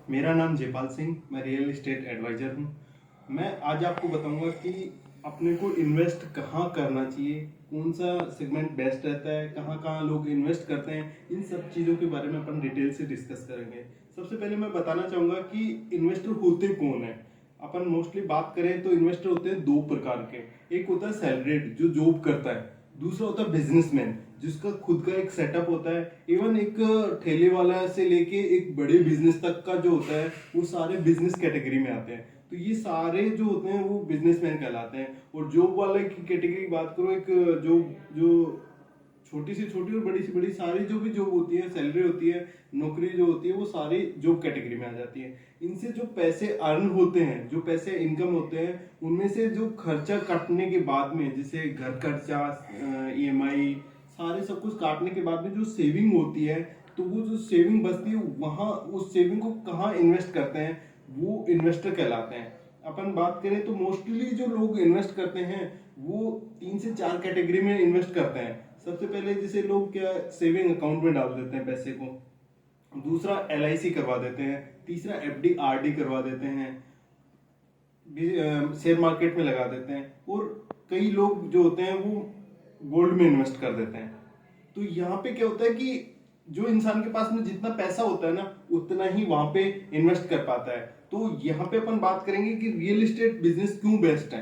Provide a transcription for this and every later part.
मेरा नाम जयपाल सिंह, मैं रियल एस्टेट एडवाइज़र हूँ। मैं आज आपको बताऊंगा कि अपने को इन्वेस्ट कहाँ करना चाहिए, कौन सा सेगमेंट बेस्ट रहता है, कहाँ कहाँ लोग इन्वेस्ट करते हैं, इन सब चीज़ों के बारे में अपन डिटेल से डिस्कस करेंगे। सबसे पहले मैं बताना चाहूँगा कि इन्वेस्टर होते कौन है। अपन मोस्टली बात करें तो इन्वेस्टर होते हैं दो प्रकार के। एक होता है सैलरीड जो जॉब करता है, दूसरा होता है बिजनेसमैन जिसका खुद का एक सेटअप होता है। इवन एक ठेले वाला से लेके एक बड़े बिजनेस तक का जो होता है वो सारे बिजनेस कैटेगरी में आते हैं। तो ये सारे जो होते हैं वो बिजनेसमैन कहलाते हैं। और जॉब वाले की कैटेगरी की बात करूँ, एक जो जो छोटी से छोटी और बड़ी से बड़ी सारी जो भी जॉब होती है, सैलरी होती है, नौकरी जो होती है, वो सारी जॉब कैटेगरी में आ जाती है। इनसे जो पैसे अर्न होते हैं, जो पैसे इनकम होते हैं, उनमें से जो खर्चा काटने के बाद में, जैसे घर खर्चा, ईएमआई, सारे सब कुछ काटने के बाद में जो सेविंग होती है, तो वो जो सेविंग बचती है वहां उस सेविंग को कहाँ इन्वेस्ट करते हैं, वो इन्वेस्टर कहलाते हैं। अपन बात करें तो मोस्टली जो लोग इन्वेस्ट करते हैं वो 3 से 4 कैटेगरी में इन्वेस्ट करते हैं। सबसे पहले जैसे लोग क्या सेविंग अकाउंट में डाल देते हैं पैसे को, दूसरा एलआईसी करवा देते हैं, तीसरा एफडी आरडी करवा देते हैं, शेयर मार्केट में लगा देते हैं, और कई लोग जो होते हैं वो गोल्ड में इन्वेस्ट कर देते हैं। तो यहाँ पे क्या होता है कि जो इंसान के पास में जितना पैसा होता है ना, उतना ही वहां पे इन्वेस्ट कर पाता है। तो यहाँ पे अपन बात करेंगे कि रियल एस्टेट बिजनेस क्यों बेस्ट है।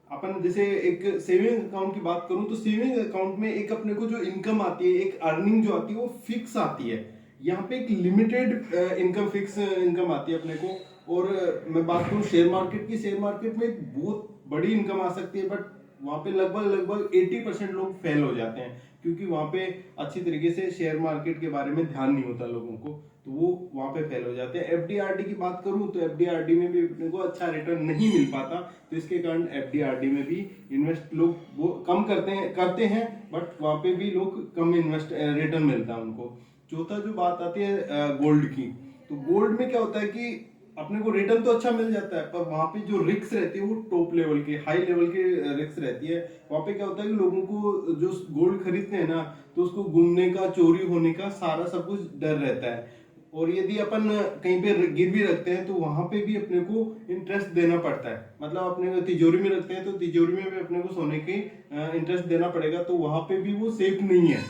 अपन जैसे एक सेविंग अकाउंट की बात करूं तो सेविंग अकाउंट में एक अपने को जो इनकम आती है, एक अर्निंग जो आती है वो फिक्स आती है। यहाँ पे एक लिमिटेड इनकम, फिक्स इनकम आती है अपने को। और मैं बात करूं शेयर मार्केट की, शेयर मार्केट में एक बहुत बड़ी इनकम आ सकती है, बट वहां पे लगभग लगभग 80% लोग फेल हो जाते हैं, क्योंकि वहां पे अच्छी तरीके से शेयर मार्केट के बारे में ध्यान नहीं होता लोगों को, तो वो वहां पे फेल हो जाते हैं। एफडीआरडी की बात करूं तो एफडीआरडी में भी अपने को अच्छा रिटर्न नहीं मिल पाता, तो इसके कारण एफडीआरडी में भी इन्वेस्ट लोग वो कम करते हैं, बट वहां पे भी लोग कम इन्वेस्ट रिटर्न मिलता है उनको। चौथा जो बात आती है गोल्ड की, तो गोल्ड में क्या होता है कि अपने को रिटर्न तो अच्छा मिल जाता है, पर वहां पे जो रिस्क रहती है वो टॉप लेवल की, हाई लेवल की रिस्क रहती है। वहां पे क्या होता है कि लोगों को जो गोल्ड खरीदते हैं ना, तो उसको गुमने का, चोरी होने का सारा सब कुछ डर रहता है। और यदि अपन कहीं पे गिरवी रखते हैं तो वहां पे भी अपने को इंटरेस्ट देना पड़ता है। मतलब अपने तिजोरी में रखते हैं तो तिजोरी में भी अपने को सोने की इंटरेस्ट देना पड़ेगा, तो वहां पे भी वो सेफ नहीं है।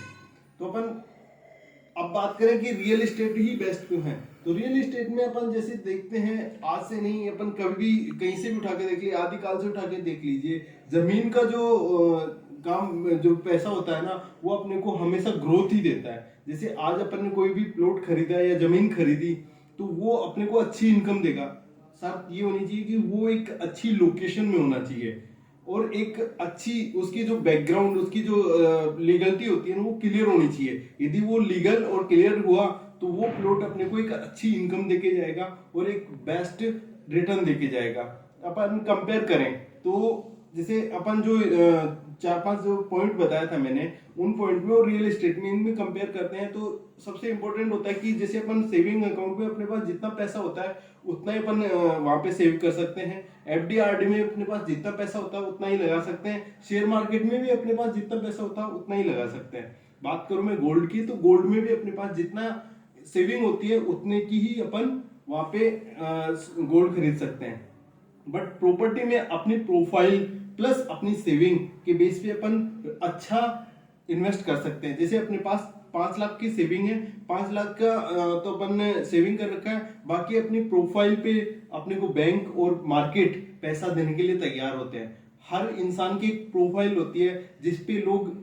तो अपन अब बात करें कि रियल एस्टेट ही बेस्ट क्यों है, तो रियल एस्टेट में अपन जैसे देखते हैं, आज से नहीं, अपन कभी भी कहीं से भी उठा के देख लीजिए, आदिकाल से उठा के देख लीजिए, जमीन का जो काम, जो पैसा होता है ना, वो अपने को हमेशा ग्रोथ ही देता है। जैसे आज अपन ने कोई भी प्लॉट खरीदा या जमीन खरीदी, तो वो अपने को अच्छी इनकम देगा। शर्त ये होनी चाहिए कि वो एक अच्छी लोकेशन में होना चाहिए, और एक अच्छी उसकी जो बैकग्राउंड, उसकी जो लीगलिटी होती है ना, वो क्लियर होनी चाहिए। यदि वो लीगल और क्लियर हुआ तो वो प्लॉट अपने को एक अच्छी इनकम देके जाएगा और एक बेस्ट रिटर्न देके जाएगा। अपन कंपेयर करें तो जैसे अपन जो 4-5 जो पॉइंट बताया था मैंने, उन पॉइंट में और रियल एस्टेट में इनमें कंपेयर करते हैं, तो सबसे इंपॉर्टेंट होता है कि जैसे अपन सेविंग अकाउंट में अपने पास जितना पैसा होता है उतना ही अपन वहां पे सेव कर सकते हैं। एफडीआरडी में अपने पास जितना पैसा होता है उतना ही लगा सकते हैं। शेयर मार्केट में भी अपने पास जितना पैसा होता है उतना ही लगा सकते हैं। बात करूं मैं गोल्ड की, तो गोल्ड में भी अपने पास जितना सेविंग होती है उतने की ही अपन वहां पे गोल्ड खरीद सकते हैं। बट प्रॉपर्टी में अपनी प्रोफाइल प्लस अपनी सेविंग के बेस पे अपन अच्छा इन्वेस्ट कर सकते हैं। जैसे अपने पास 5 लाख की सेविंग है, 5 लाख का तो अपन ने सेविंग कर रखा है, बाकी अपनी प्रोफाइल पे अपने को बैंक और मार्केट पैसा देने के लिए तैयार होते हैं। हर इंसान की एक प्रोफाइल होती है जिसपे लोग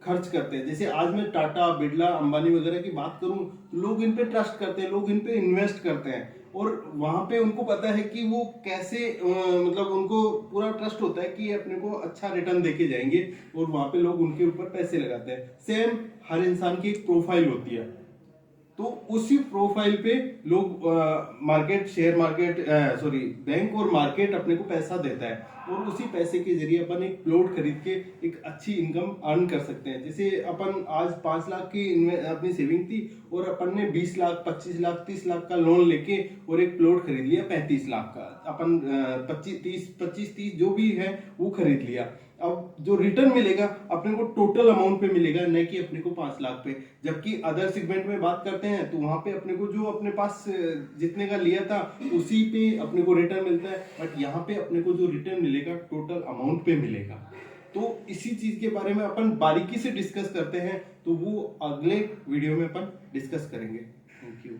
खर्च करते हैं। जैसे आज मैं टाटा, बिरला, अंबानी वगैरह की बात करूं तो लोग इन पे ट्रस्ट करते हैं, लोग इन पे इन्वेस्ट करते हैं, और वहां पे उनको पता है कि वो कैसे मतलब उनको पूरा ट्रस्ट होता है कि अपने को अच्छा रिटर्न देके जाएंगे, और वहां पे लोग उनके ऊपर पैसे लगाते हैं। सेम हर इंसान की एक प्रोफाइल होती है, तो उसी प्रोफाइल पे लोग market, share market, sorry, bank और मार्केट अपने को पैसा देता है, और उसी पैसे के जरिए अपन एक प्लॉट खरीद के एक अच्छी इनकम अर्न कर सकते हैं। जैसे अपन आज 5 लाख की अपनी सेविंग थी, और अपन ने 20 लाख, 25 लाख, 30 लाख का लोन लेके और एक प्लॉट खरीद लिया 35 लाख का। अपन 25 30 जो भी है वो खरीद लिया। अब जो रिटर्न मिलेगा अपने को टोटल अमाउंट पे मिलेगा, न कि अपने को 5 लाख पे। जबकि अदर सेगमेंट में बात करते हैं तो वहां पे अपने को जो अपने पास जितने का लिया था उसी पे अपने को रिटर्न मिलता है, बट यहाँ पे अपने को जो रिटर्न मिलेगा टोटल अमाउंट पे मिलेगा। तो इसी चीज के बारे में अपन बारीकी से डिस्कस करते हैं, तो वो अगले वीडियो में अपन डिस्कस करेंगे। Thank you.